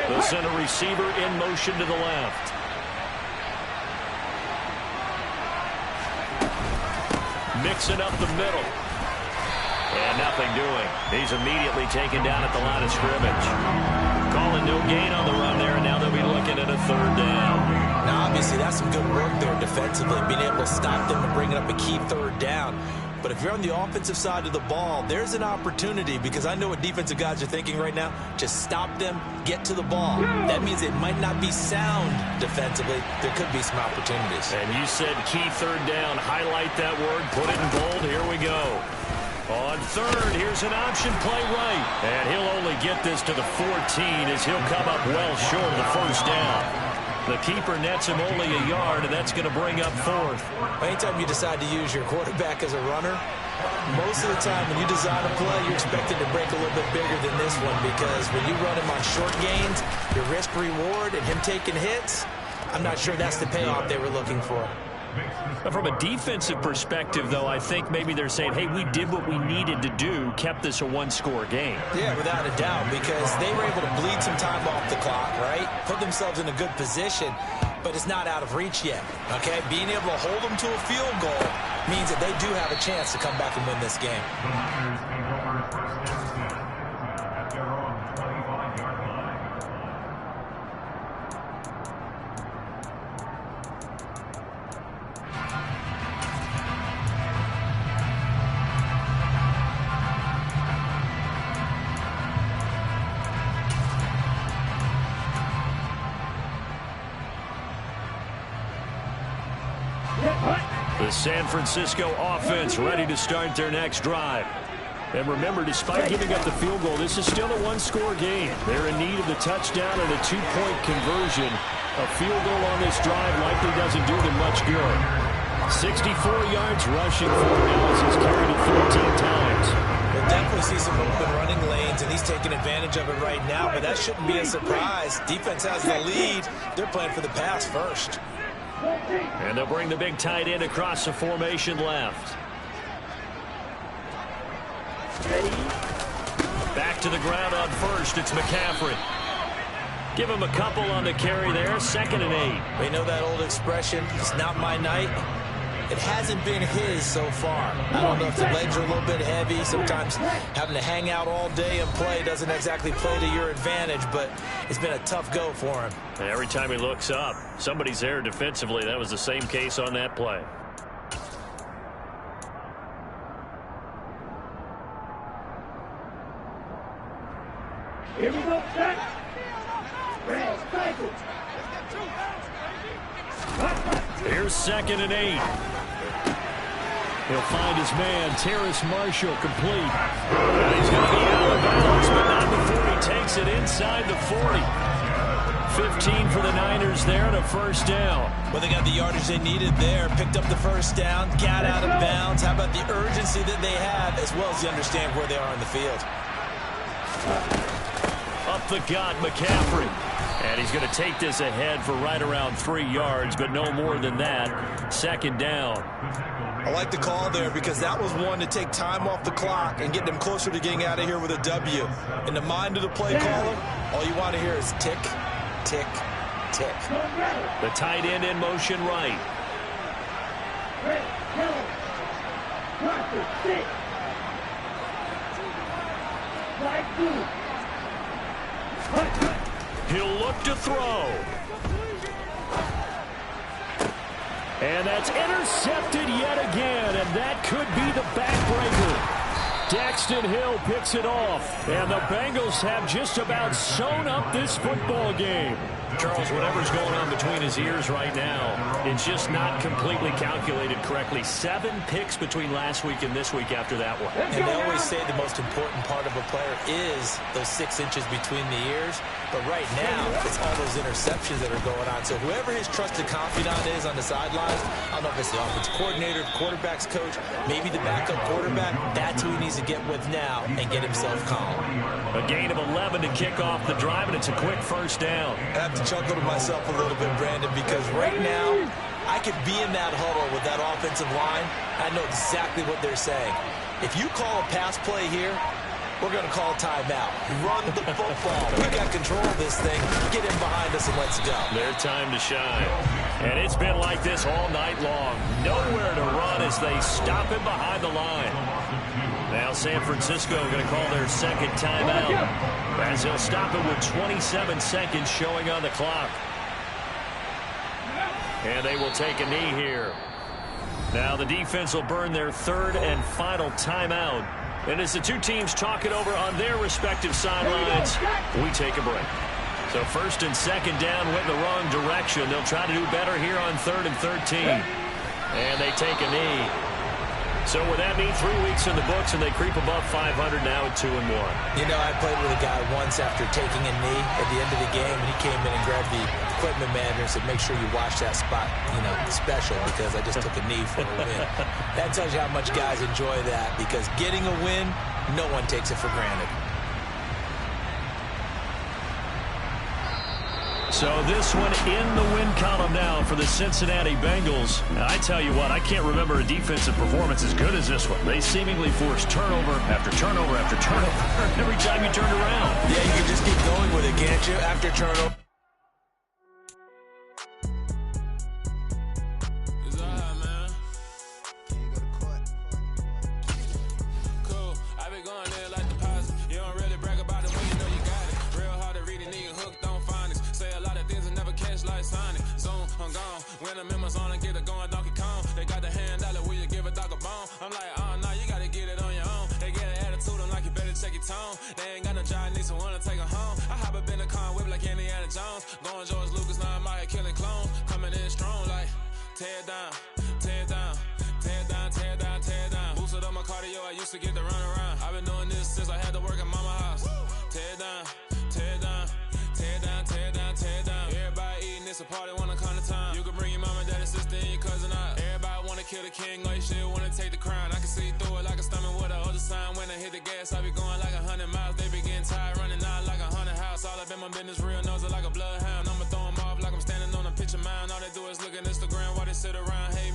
The center receiver in motion to the left. Mixing up the middle. And nothing doing. He's immediately taken down at the line of scrimmage. Calling no gain on the run there, and now they'll be looking at a 3rd down. Now, obviously, that's some good work there defensively, being able to stop them and bringing up a key 3rd down. But if you're on the offensive side of the ball, there's an opportunity, because I know what defensive guys are thinking right now. Just stop them, get to the ball. That means it might not be sound defensively. There could be some opportunities. And you said key 3rd down. Highlight that word. Put it in bold. Here we go. On 3rd, here's an option play right. And he'll only get this to the 14 as he'll come up well short of the first down. The keeper nets him only a yard, and that's going to bring up fourth. Anytime you decide to use your quarterback as a runner, most of the time when you design a play, you're expected to break a little bit bigger than this one, because when you run him on short gains, your risk-reward and him taking hits, I'm not sure that's the payoff they were looking for. From a defensive perspective, though, I think maybe they're saying, hey, we did what we needed to do, kept this a one-score game. Yeah, without a doubt, because they were able to bleed some time off the clock, right? Put themselves in a good position, but it's not out of reach yet, okay? Being able to hold them to a field goal means that they do have a chance to come back and win this game. The Niners take over first and 10 at their own 25-yard line. The San Francisco offense ready to start their next drive. And remember, despite giving up the field goal, this is still a one-score game. They're in need of the touchdown and a two-point conversion. A field goal on this drive likely doesn't do them much good. 64 yards rushing for him now as he's carried it 14 times. We'll definitely see some open running lanes, and he's taking advantage of it right now, but that shouldn't be a surprise. Defense has the lead. They're playing for the pass first. And they'll bring the big tight end across the formation left. Back to the ground on first. It's McCaffrey. Give him a couple on the carry there. 2nd and 8. We know that old expression, it's not my night. It hasn't been his so far. I don't know if the legs are a little bit heavy. Sometimes having to hang out all day and play doesn't exactly play to your advantage, but it's been a tough go for him. And every time he looks up, somebody's there defensively. That was the same case on that play. Here we go, set. Here's 2nd and 8. He'll find his man, Terrace Marshall, complete. And he's going to be out of bounds, but not before he takes it inside the 40. 15 for the Niners there and a first down. Well, they got the yardage they needed there, picked up the first down, got out of bounds. How about the urgency that they have, as well as you understand where they are in the field. Up the gut, McCaffrey. And he's going to take this ahead for right around 3 yards, but no more than that. 2nd down. I like the call there because that was one to take time off the clock and get them closer to getting out of here with a W. In the mind of the play caller, all you want to hear is tick, tick, tick. The tight end in motion right. He'll look to throw. And that's intercepted yet again, and that could be the backbreaker. Daxton Hill picks it off, and the Bengals have just about sewn up this football game. Charles, whatever's going on between his ears right now, it's just not completely calculated correctly. 7 picks between last week and this week after that one. And they always say the most important part of a player is those 6 inches between the ears. But right now, it's all those interceptions that are going on. So whoever his trusted confidant is on the sidelines, I don't know if it's the offensive coordinator, the quarterback's coach, maybe the backup quarterback, that's who he needs to get with now and get himself calm. A gain of 11 to kick off the drive, and it's a quick first down. I have to chuckle to myself a little bit, Brandon, because right now, I could be in that huddle with that offensive line. I know exactly what they're saying. If you call a pass play here, we're going to call timeout. Run the football. We got control of this thing. Get him behind us and let's go. Their time to shine. And it's been like this all night long. Nowhere to run as they stop him behind the line. Now San Francisco going to call their 2nd timeout as they'll stop it with 27 seconds showing on the clock. And they will take a knee here. Now the defense will burn their 3rd and final timeout. And as the two teams talk it over on their respective sidelines, we take a break. So 1st and 2nd down went in the wrong direction. They'll try to do better here on 3rd and 13. And they take a knee. So would that mean 3 weeks in the books and they creep above 500 now at 2-1? You know, I played with a guy once after taking a knee at the end of the game, and he came in and grabbed the equipment manager and said, make sure you watch that spot, you know, special, because I just took a knee for a win. That tells you how much guys enjoy that, because getting a win, no one takes it for granted. So this one in the win column now for the Cincinnati Bengals. And I tell you what, I can't remember a defensive performance as good as this one. They seemingly forced turnover after turnover after turnover every time you turned around. Yeah, you can just keep going with it, can't you? After turnover. When the members on and get it going Donkey Kong, they got the hand dollar, will you give a dog a bone? I'm like, oh no, you gotta get it on your own. They get an attitude, I'm like, you better check your tone. They ain't got no job, need someone to take her home. I hop up in the car, whip like Indiana Jones. Going George Lucas, now I'm out here killing clones. Coming in strong like, tear down, tear down, tear down, tear down, tear down. Boosted up my cardio, I used to get to run around. I've been doing this since I had to work at mama house. Tear down, tear down, tear down, tear down, tear down. Everybody eating, it's a party, wanna come to time. You can bring your mama, daddy, sister, and your cousin out. Everybody wanna kill the king, like shit, wanna take the crown. I can see through it like a stomach with a other sign. When I hit the gas, I be going like 100 miles. They be getting tired, running out like 100 house. All up in my business, real nose like a bloodhound. I'ma throw them off like I'm standing on a picture mound. All they do is look at Instagram while they sit around. Hey,